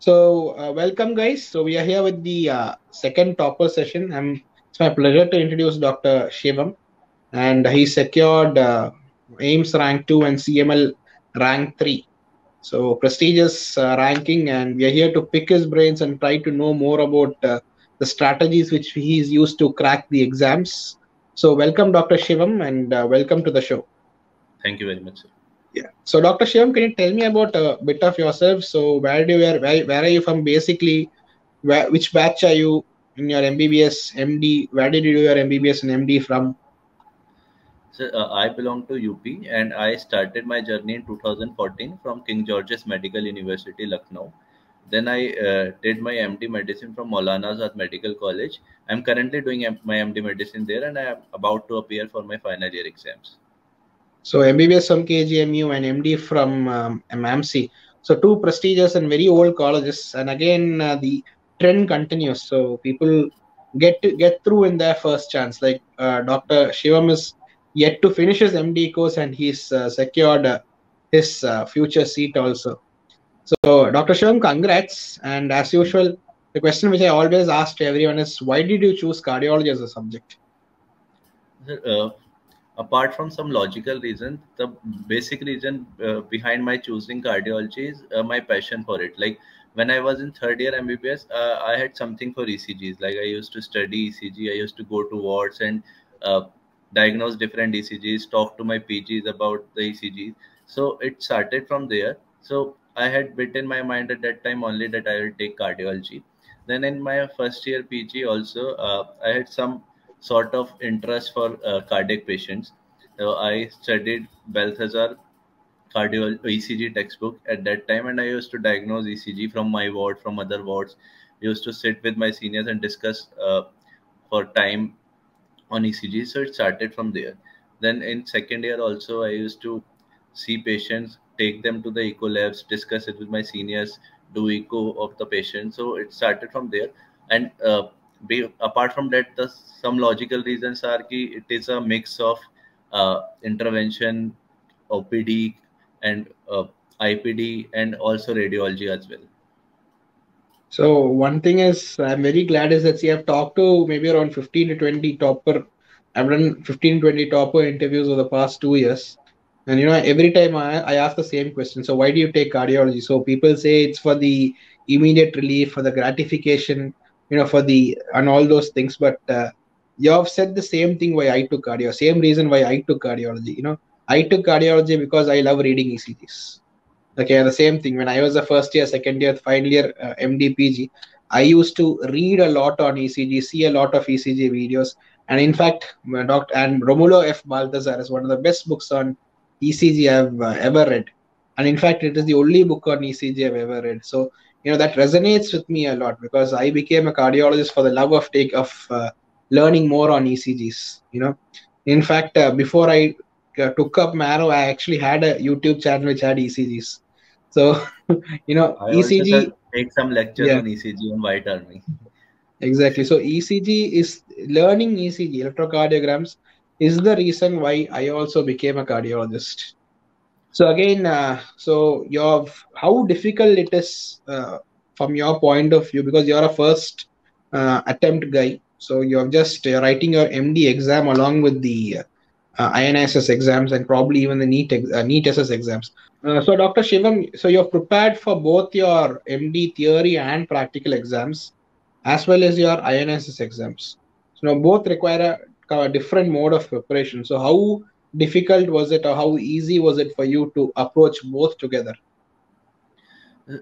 Welcome guys. So we are here with the second topper session. It's my pleasure to introduce Dr. Shivam, and he secured AIIMS rank 2 and CML rank 3. So prestigious ranking, and we are here to pick his brains and try to know more about the strategies which he's used to crack the exams. So welcome, Dr. Shivam, and welcome to the show. Thank you very much, sir. Yeah. So, Dr. Shivam, can you tell me about a bit of yourself? So, where are you from basically? Which batch are you in your MBBS, MD? Where did you do your MBBS and MD from? So I belong to UP and I started my journey in 2014 from King George's Medical University, Lucknow. Then I did my MD medicine from Maulana Azad Medical College. I'm currently doing my MD medicine there and I am about to appear for my final year exams. So, MBBS from KGMU and MD from MAMC. So, two prestigious and very old colleges. And again, the trend continues. So, people get through in their first chance. Like Dr. Shivam is yet to finish his MD course and he's secured his future seat also. So, Dr. Shivam, congrats. And as usual, the question which I always ask to everyone is why did you choose cardiology as a subject? Apart from some logical reason, the basic reason behind my choosing cardiology is my passion for it. Like when I was in third year MBBS, I had something for ECGs. Like I used to study ECG, I used to go to wards and diagnose different ECGs, talk to my PGs about the ECGs. So it started from there. So I had bit in my mind at that time only that I will take cardiology. Then in my first year PG also, I had some sort of interest for cardiac patients. So I studied Balthazar ECG textbook at that time, and I used to diagnose ECG from my ward, from other wards. I used to sit with my seniors and discuss for time on ECG. So it started from there. Then in second year also, I used to see patients, take them to the echo labs, discuss it with my seniors, do echo of the patient. So it started from there. And apart from that, some logical reasons are ki it is a mix of intervention, OPD, and IPD, and also radiology as well. So one thing is, I'm very glad is that see, I've talked to maybe around 15 to 20 topper. I've done 15 20 topper interviews over the past 2 years. And every time I ask the same question. So why do you take cardiology? So people say it's for the immediate relief, for the gratification, for the and all those things. But you have said the same thing why I took cardio. Same reason why I took cardiology. I took cardiology because I love reading ECGs. Okay, the same thing. When I was a first year, second year, final year MD PG, I used to read a lot on ECG, see a lot of ECG videos, and in fact, Dr. and Romulo F. Balthazar is one of the best books on ECG I've ever read, and in fact, it is the only book on ECG I've ever read. So that resonates with me a lot because I became a cardiologist for the love of learning more on ECGs. In fact, before I took up Marrow, I actually had a YouTube channel which had ECGs. So, I ECG. also take some lectures on ECG on White Army. Exactly. So ECG is learning ECG, electrocardiograms, is the reason why I also became a cardiologist. So again, how difficult it is from your point of view, because you're a first attempt guy. So you're just writing your MD exam along with the INSS exams and probably even the NEET SS exams. So Dr. Shivam, so you're prepared for both your MD theory and practical exams, as well as your INSS exams. So now both require a different mode of preparation. So how difficult was it, or how easy was it for you to approach both together?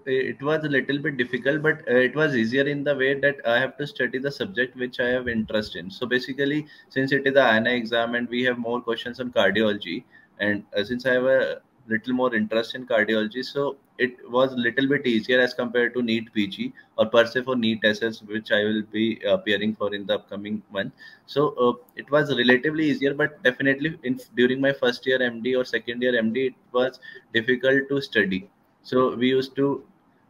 It was a little bit difficult, but it was easier in the way that I have to study the subject which I have interest in. So basically, since it is the INA exam and we have more questions on cardiology, and since I have a little more interest in cardiology, so it was a little bit easier as compared to NEET PG or per se for NEET SS, which I will be appearing for in the upcoming month. So it was relatively easier, but definitely during my first year MD or second year MD, it was difficult to study. So we used to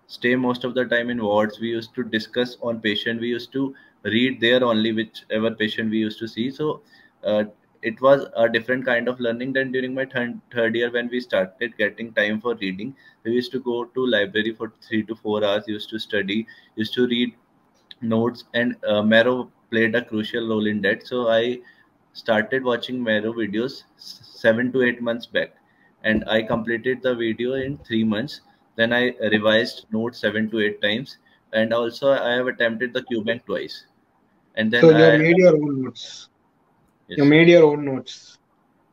stay most of the time in wards. We used to discuss on patient. We used to read there only whichever patient we used to see. So it was a different kind of learning than during my third year when we started getting time for reading. We used to go to library for 3 to 4 hours, used to study, used to read notes, and Marrow played a crucial role in that. So I started watching Marrow videos 7 to 8 months back, and I completed the video in 3 months. Then I revised notes 7 to 8 times, and also I have attempted the QBank twice. And So then you have I made your own notes. You yes, made your own notes.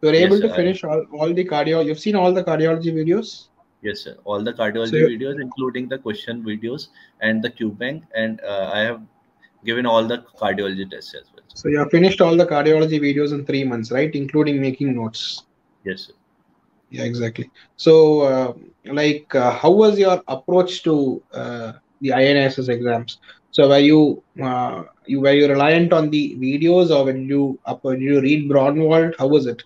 You're yes, able to sir. finish all the cardio. You've seen all the cardiology videos. Yes, sir. All the So cardiology you, videos, including the question videos and the QBank, and I have given all the cardiology tests as well. so you have finished all the cardiology videos in 3 months, right? Including making notes. Yes, sir. Yeah, exactly. So, how was your approach to the INSS exams? So, were you reliant on the videos, or when you read Braunwald? How was it?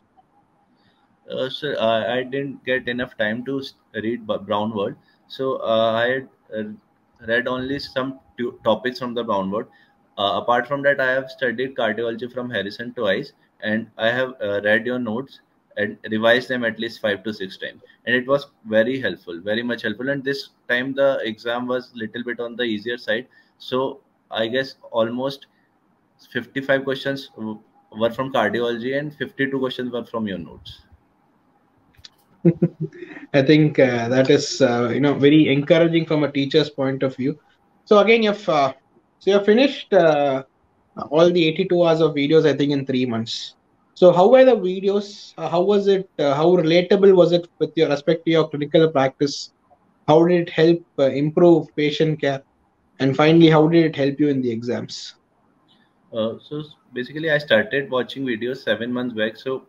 Sir, I didn't get enough time to read Brown World, so I had read only some topics from the Brown World. Apart from that, I have studied cardiology from Harrison twice, and I have read your notes and revised them at least 5 to 6 times. And it was very helpful, very much helpful. And this time the exam was little bit on the easier side, so I guess almost 55 questions were from cardiology, and 52 questions were from your notes. I think that is very encouraging from a teacher's point of view. So again, you've finished all the 82 hours of videos, I think, in 3 months. So how were the videos? How was it? How relatable was it with your respect to your clinical practice? How did it help improve patient care? And finally, how did it help you in the exams? So basically, I started watching videos 7 months back. So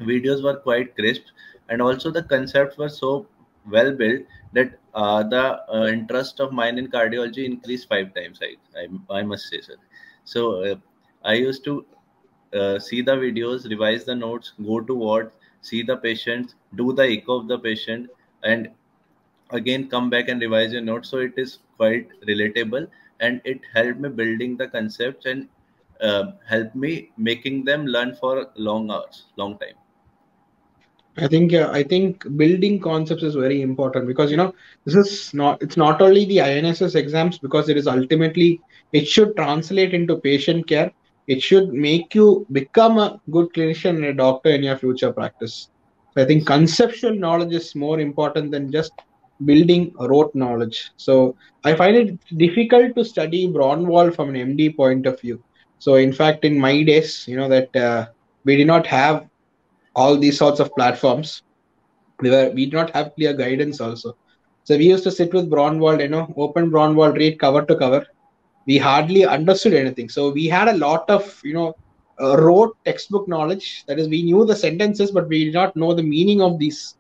videos were quite crisp, and also the concepts were so well built that the interest of mine in cardiology increased 5 times. I must say, sir. So I used to see the videos, revise the notes, go to ward, see the patients, do the echo of the patient, and again come back and revise your notes. So it is quite relatable, and it helped me building the concepts, and helped me making them learn for long hours, long time. I think building concepts is very important because Yes, this is not it's not only the INSS exams, because it is ultimately, it should translate into patient care. It should make you become a good clinician and a doctor in your future practice. So I think yes, conceptual knowledge is more important than just building rote knowledge. So I find it difficult to study Braunwald from an MD point of view. So in fact, in my days, that we did not have all these sorts of platforms. We did not have clear guidance also. So we used to sit with Braunwald, open Braunwald, read cover to cover. We hardly understood anything. So we had a lot of rote textbook knowledge. That is, we knew the sentences, but we did not know the meaning of this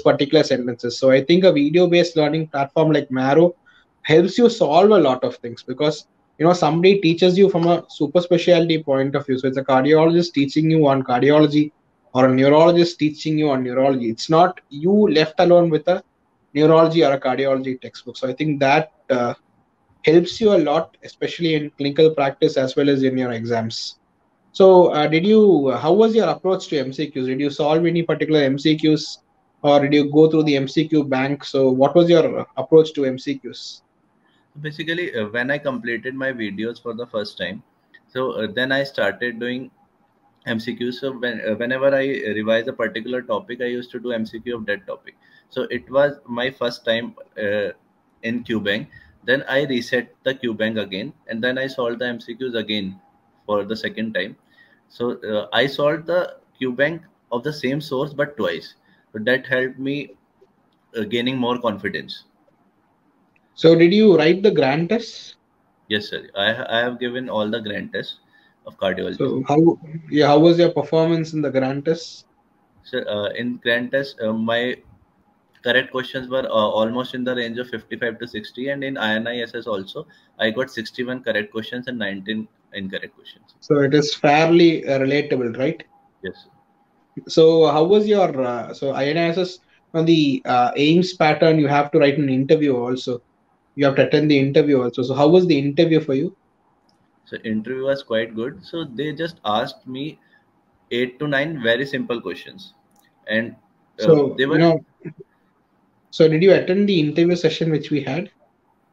particular sentences. So I think a video based learning platform like Marrow helps you solve a lot of things, because somebody teaches you from a super specialty point of view. So it's a cardiologist teaching you on cardiology, or a neurologist teaching you on neurology. It's not you left alone with a neurology or a cardiology textbook. So I think that helps you a lot, especially in clinical practice as well as in your exams. So, how was your approach to MCQs? Did you solve any particular MCQs, or did you go through the MCQ bank? So, what was your approach to MCQs? basically when I completed my videos for the first time, so then I started doing MCQ. So whenever I revise a particular topic, I used to do MCQ of that topic. So it was my first time in QBank. Then I reset the QBank again, and then I solved the MCQs again for the second time. So I solved the QBank of the same source but twice. So that helped me gaining more confidence. So, did you write the grant tests? Yes, sir. I have given all the grand tests of cardiology. So, how was your performance in the grant tests? So in grand test, my correct questions were almost in the range of 55 to 60, and in INISS also I got 61 correct questions and 19 incorrect questions. So, it is fairly relatable, right? Yes. So, how was your INSS on the AIMS pattern? You have to write an interview also. You have to attend the interview also. So, how was the interview for you? So interview was quite good. So they just asked me 8 to 9 very simple questions, and So, they were. so did you attend the interview session which we had?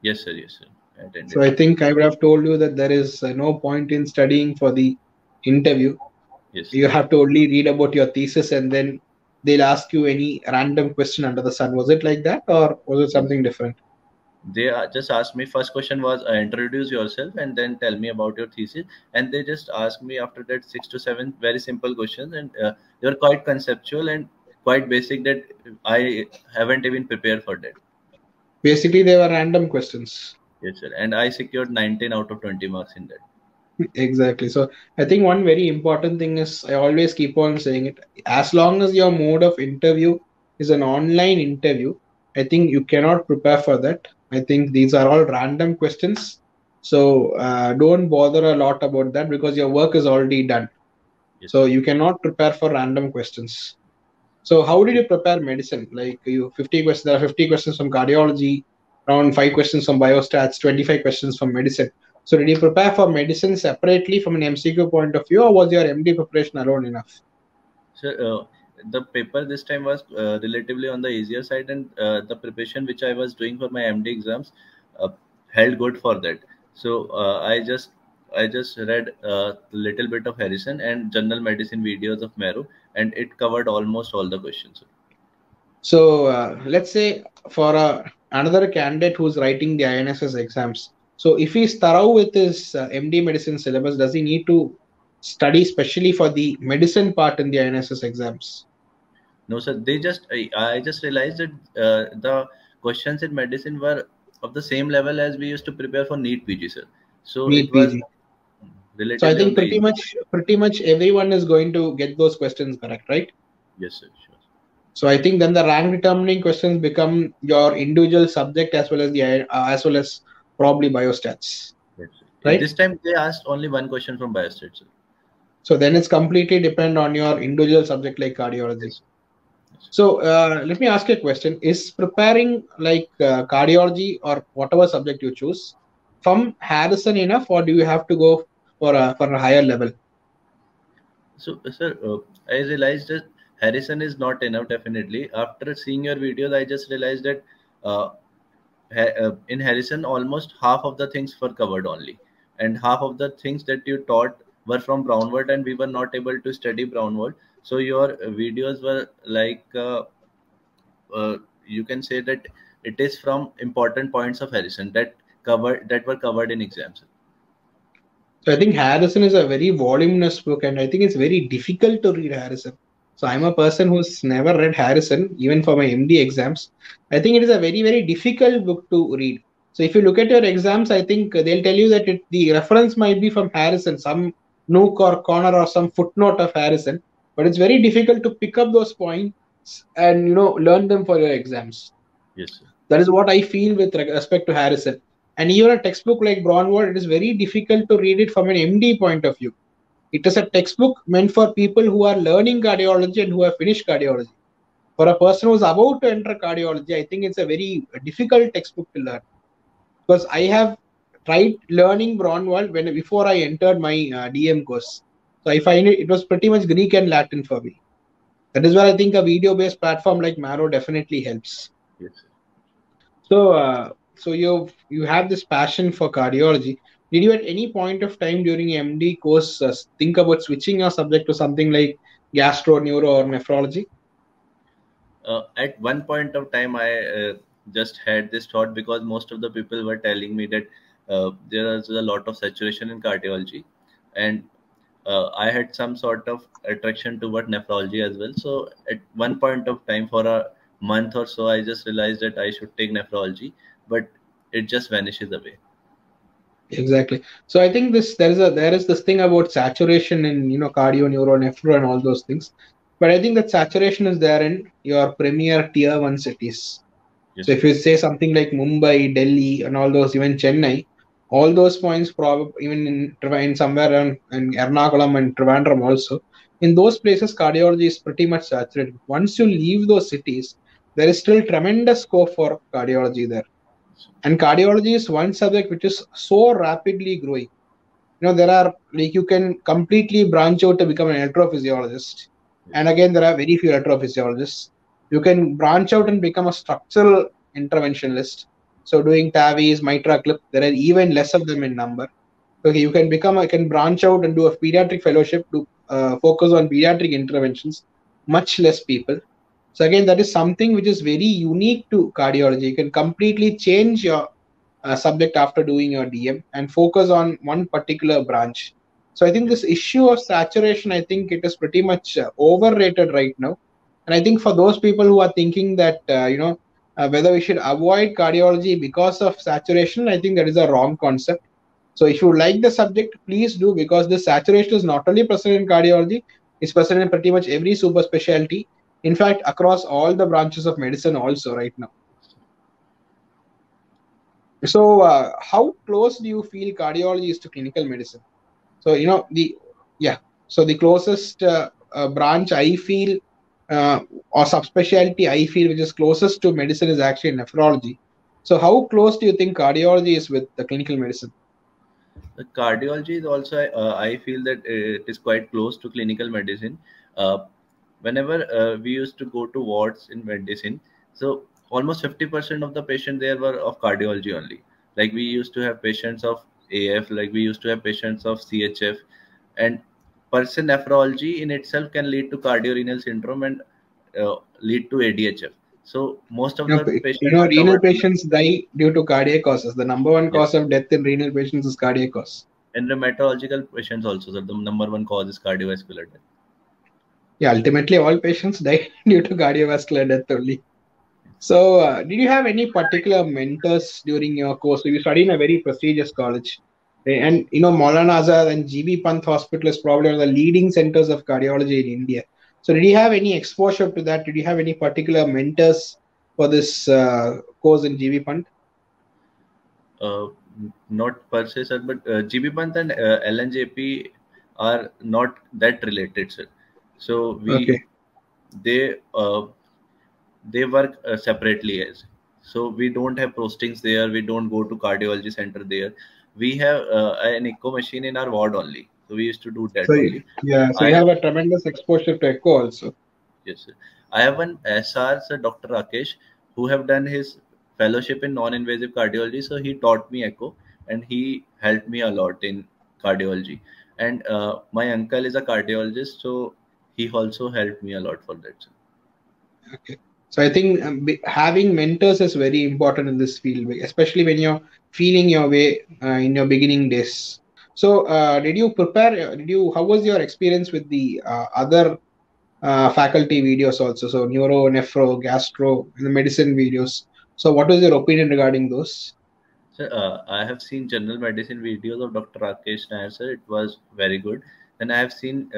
Yes sir, yes sir, I So attended I that. think I would have told you that there is no point in studying for the interview. Yes, You have to only read about your thesis and then they'll ask you any random question under the sun. Was it like that or was it yes. something different? They just asked me, first question was introduce yourself and then tell me about your thesis, and they just asked me after that 6 to 7 very simple questions, and they were quite conceptual and quite basic that I haven't even prepared for that. Basically, they were random questions. Yes sir, and I secured 19 out of 20 marks in that. Exactly. So I think one very important thing is I always keep on saying it. As long as your mode of interview is an online interview, I think you cannot prepare for that. I think these are all random questions. So don't bother a lot about that because your work is already done. Yes So sir. you cannot prepare for random questions. So how did you prepare medicine? Like you 50 questions, there are 50 questions from cardiology, around 5 questions from biostats, 25 questions from medicine. So did you prepare for medicine separately from an MCQ point of view, or was your MD preparation alone enough? So the paper this time was relatively on the easier side, and the preparation which I was doing for my MD exams uh, held good for that. So I just read a little bit of Harrison and general medicine videos of Marrow, and it covered almost all the questions. So let's say for another candidate who's writing the INSS exams. So if he's thorough with his MD medicine syllabus, does he need to study specially for the medicine part in the INSS exams? No, sir. I just realized that the questions in medicine were of the same level as we used to prepare for NEET PG, sir. So it Need was PG. So I relatively on think the easy. pretty much everyone is going to get those questions correct, right? Yes, sir. Sure. So I think then the rank determining questions become your individual subject as well as as well as probably biostats, Yes, sir. right? This time they asked only one question from biostats, sir. So then it's completely depend on your individual subject like cardiology. Yes, sir. Yes, sir. So let me ask you a question: is preparing like cardiology or whatever subject you choose from Harrison enough, or do you have to go for a higher level? So, sir, I realized that Harrison is not enough. Definitely, after seeing your videos, I just realized that uh, in Harrison, almost half of the things were covered only, and half of the things that you taught were from Brownwood, and we were not able to study Brownwood. So your videos were like you can say that it is from important points of Harrison that were covered in exams. So I think Harrison is a very voluminous book, and I think it's very difficult to read Harrison. So I'm Yes, a person who's never read Harrison, even for my MD exams. I think it is a very, very difficult book to read. So if you look at your exams, I think they'll tell you that the reference might be from Harrison, some nook or corner or some footnote of Harrison, but it's very difficult to pick up those points and learn them for your exams. yes, sir. That is what I feel with respect to Harrison. And even a textbook like Brownwood, it is very difficult to read it from an MD point of view. It is a textbook meant for people who are learning cardiology and who have finished cardiology. For a person who's about to enter cardiology, I think it's a very difficult textbook to learn because I have tried learning Brownwood when before I entered my DM course. So I find it was pretty much Greek and Latin for me. That is where I think a video-based platform like Marrow definitely helps. Yes, sir. So you have this passion for cardiology. Did you at any point of time during MD course think about switching your subject to something like gastro, neuro, or nephrology? At one point of time, I just had this thought because most of the people were telling me that there is a lot of saturation in cardiology, and I had some sort of attraction toward nephrology as well. So at one point of time, for a month or so, I just realized that I should take nephrology, but it just vanishes away. Exactly. So I think there is this thing about saturation in cardio, neuro, nephro, and all those things. But I think that saturation is there in your premier tier one cities. So Yes, if sir. you say something like Mumbai, Delhi, and all those, even Chennai, all those points, probably even in somewhere around in Ernakulam and Trivandrum also, in those places, cardiology is pretty much saturated. Once you leave those cities, there is still tremendous scope for cardiology there. And cardiology is one subject which is so rapidly growing. there are, like, you can completely branch out to become an electrophysiologist. And Yes. again, there are very few electrophysiologists. You can branch out and become a structural interventionalist. So doing TAVIs, mitra clip, there are even less of them in number. Okay, I can branch out and do a pediatric fellowship to focus on pediatric interventions. Much less people. So again, that is something which is very unique to cardiology. You can completely change your subject after doing your DM and focus on one particular branch. So I think Yes. this issue of saturation, I think it is pretty much overrated right now. And I think for those people who are thinking that whether we should avoid cardiology because of saturation, I think that is a wrong concept. So if you like the subject, please do, because the saturation is not only present in cardiology, it's present in pretty much every super specialty. In fact, across all the branches of medicine also right now. So, how close do you feel cardiology is to clinical medicine? So, yeah. So the closest branch I feel, or subspecialty I feel, which is closest to medicine, is actually nephrology. So, how close do you think cardiology is with the clinical medicine? The cardiology is also, I feel that it is quite close to clinical medicine. Uh, Whenever we used to go to wards in medicine, so almost 50% of the patient there were of cardiology only. Like we used to have patients of AF, like we used to have patients of CHF, and person nephrology in itself can lead to cardiorenal syndrome and lead to ADHF. So most of the patients are Renal covered in, patients die due to cardiac causes. The number one yes. cause of death in renal patients is cardiac cause. And rheumatological patients also, so the number one cause is cardiovascular death. Yeah, ultimately, all patients die due to cardiovascular death only. So, did you have any particular mentors during your course? So you studied in a very prestigious college, and Maulana Azad and GB Pant Hospital is probably one of the leading centers of cardiology in India. So, did you have any exposure to that? Did you have any particular mentors for this course in GB Pant? uh, Not per se, sir, but GB Pant and LNJP are not that related, sir. So Okay. they uh, they work separately as. So we don't have postings there. We don't go to cardiology center there. We have an echo machine in our ward only. So we used to do that So, only. yeah, so I you have, have a tremendous exposure to echo also. yes, sir. I have one SR, sir, Dr. Rakesh, who have done his fellowship in non-invasive cardiology. So he taught me echo, and he helped me a lot in cardiology. And my uncle is a cardiologist, so he also helped me a lot for that, sir. Okay. So I think having mentors is very important in this field, especially when you're feeling your way in your beginning days. So, did you prepare? How was your experience with the other faculty videos also? So, neuro, nephro, gastro, and the medicine videos. So, what was your opinion regarding those? Sir, I have seen general medicine videos of Dr. Rakesh Nair, sir. It was very good. Then I have seen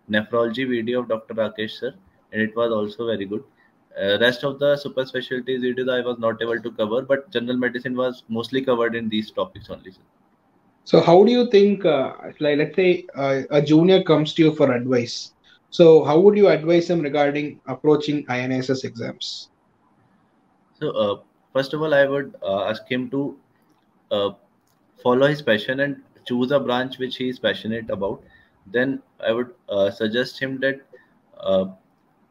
nephrology video of Dr. Rakesh, sir, and it was also very good. Rest of the super specialties videos I was not able to cover, but general medicine was mostly covered in these topics only, sir. So, how do you think, like, let's say a junior comes to you for advice. So, how would you advise them regarding approaching INSS exams? So, first of all, I would ask him to uh, follow his passion and choose a branch which he is passionate about. Then I would suggest him that uh,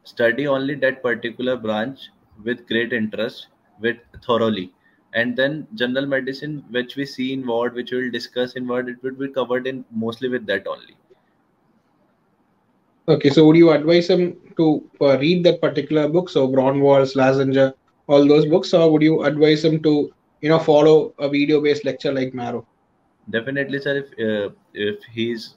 study only that particular branch with great interest, with thoroughly. And then general medicine, which we see in ward, which we will discuss in ward, it would be covered in mostly with that only. Okay, so would you advise him to read that particular book, so Braunwald's, Lasanger, all those books, or would you advise him to, follow a video-based lecture like Marrow? Definitely, sir. If he's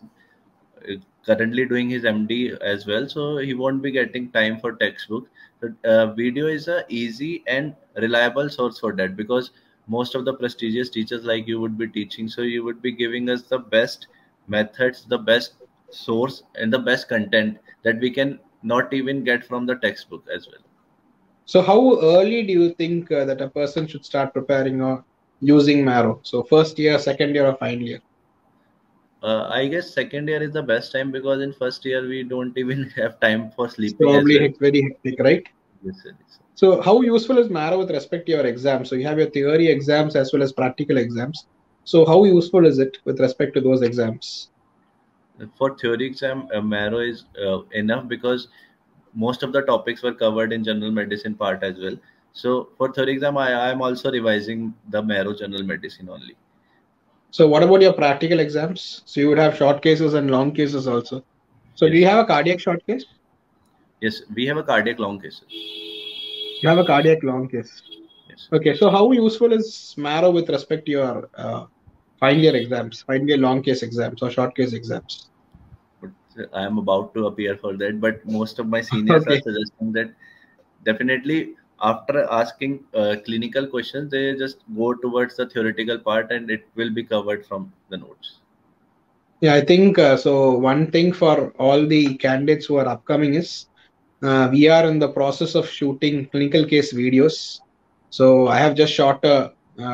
currently doing his MD as well, so he won't be getting time for textbook. So, video is a easy and reliable source for that, because most of the prestigious teachers like you would be teaching, so you would be giving us the best methods, the best source, and the best content that we can not even get from the textbook as well. So how early do you think that a person should start preparing or using Marrow? So first year, second year, or final year? I guess second year is the best time, because in first year we don't even have time for It's sleeping as probably well. very hectic, right? Yes, sir. Yes, sir. So how useful is Marrow with respect to your exams? So you have your theory exams as well as practical exams. So how useful is it with respect to those exams? For theory exam, Marrow is enough because most of the topics were covered in general medicine part as well. So for theory exam, I am also revising the Marrow general medicine only. So what about your practical exams? So you would have short cases and long cases also. So do you Yes, have a cardiac short case? yes, we have a cardiac long cases. You have a cardiac long case. Yes, Okay, so how useful is Marrow with respect to your final year exams, final year long case exams or short case exams? but I am about to appear for that. But most of my seniors are Okay. suggesting that definitely after asking clinical questions, they just go towards the theoretical part and it will be covered from the notes. Yeah, I think so. One thing for all the candidates who are upcoming is we are in the process of shooting clinical case videos. So I have just shot a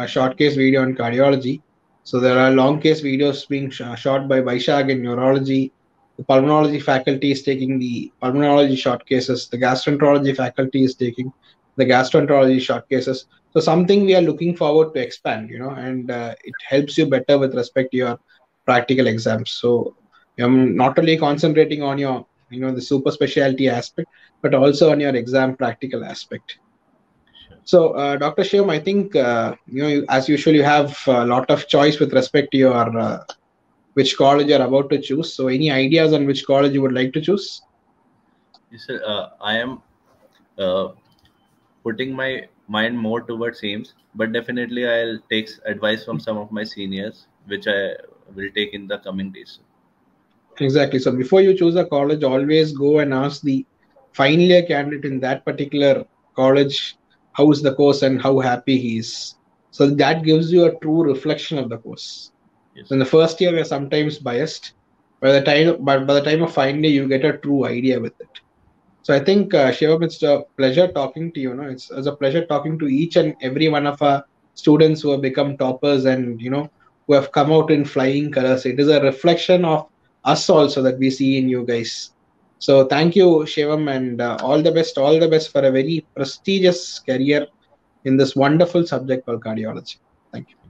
short case video on cardiology. So there are long case videos being shot by Vaishag in neurology. The pulmonology faculty is taking the pulmonology short cases. The gastroenterology faculty is taking the gastroenterology short cases. So something we are looking forward to expand, and it helps you better with respect to your practical exams. So I'm not only concentrating on your, the super specialty aspect, but also on your exam practical aspect. Sure. So, Dr. Shivam, I think as usual, you have a lot of choice with respect to your which college you're about to choose. So, any ideas on which college you would like to choose? Yes, sir. I am uh, putting my mind more towards AIMS, but definitely I'll take advice from some of my seniors, which I will take in the coming days. Exactly. So, before you choose a college, always go and ask the final year candidate in that particular college how is the course and how happy he is. So that gives you a true reflection of the course. Yes, In the first year, we are sometimes biased. By the time of final year, you get a true idea with it. So I think, Shivam, it's a pleasure talking to you. It's a pleasure talking to each and every one of our students who have become toppers and who have come out in flying colors. It is a reflection of us also that we see in you guys. So thank you, Shivam, and all the best for a very prestigious career in this wonderful subject called cardiology. Thank you.